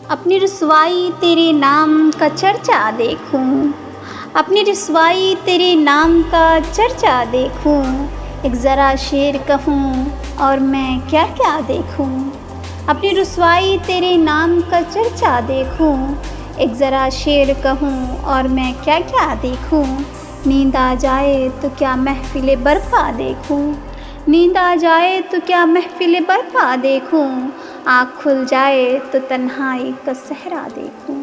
अपनी रुसवाई तेरे नाम का चर्चा देखूं, अपनी रुसवाई तेरे नाम का चर्चा देखूं। एक ज़रा शेर कहूं और मैं क्या क्या देखूं। अपनी रुसवाई तेरे नाम का चर्चा देखूं, एक ज़रा शेर कहूं और मैं क्या क्या देखूं। नींद आ जाए तो क्या महफ़िल बरपा देखूं, नींद आ जाए तो क्या महफ़िल बरपा देखूं। आँख खुल जाए तो तन्हाई का सहरा देखूं,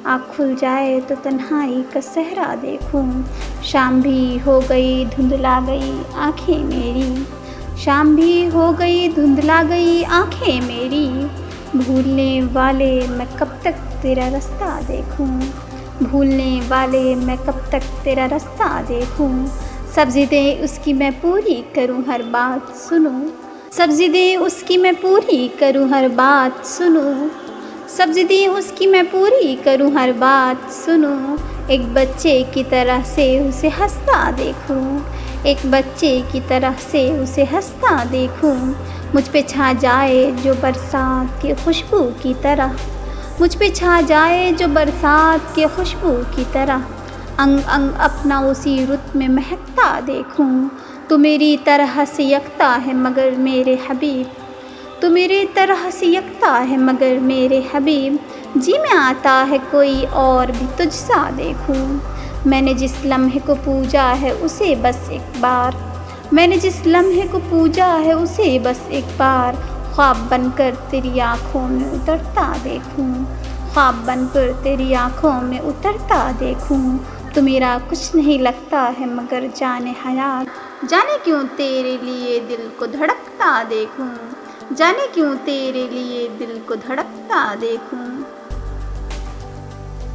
आँख खुल जाए तो तन्हाई का सहरा देखूं। शाम भी हो गई धुंधला गई आँखें मेरी, शाम भी हो गई धुंधला गई आँखें मेरी। भूलने वाले मैं कब तक तेरा रास्ता देखूं, भूलने वाले मैं कब तक तेरा रास्ता देखूं। सब्ज़ी दे उसकी मैं पूरी करूं हर बात सुनूं, सब्ज़ी दे उसकी मैं पूरी करूं हर बात सुनूं, सब्ज़ी दे उसकी मैं पूरी करूं हर बात सुनूं। एक बच्चे की तरह से उसे हंसता देखूं, एक बच्चे की तरह से उसे हंसता देखूं। मुझ पे छा जाए जो बरसात की खुशबू की तरह, मुझ पे छा जाए जो बरसात की खुशबू की तरह। अंग अंग अपना उसी रुत में महकता देखूं। तू मेरी तरह से यकता है मगर मेरे हबीब, तू मेरी तरह से यकता है मगर मेरे हबीब। जी में आता है कोई और भी तुझसा देखूं। मैंने जिस लम्हे को पूजा है उसे बस एक बार, मैंने जिस लम्हे को पूजा है उसे बस एक बार। ख्वाब बनकर तेरी आँखों में उतरता देखूं, ख्वाब बनकर तेरी आँखों में उतरता देखूं। तो मेरा कुछ नहीं लगता है मगर जाने हयात, जाने क्यों तेरे लिए दिल को धड़कता देखूं, जाने क्यों तेरे लिए दिल को धड़कता देखूं।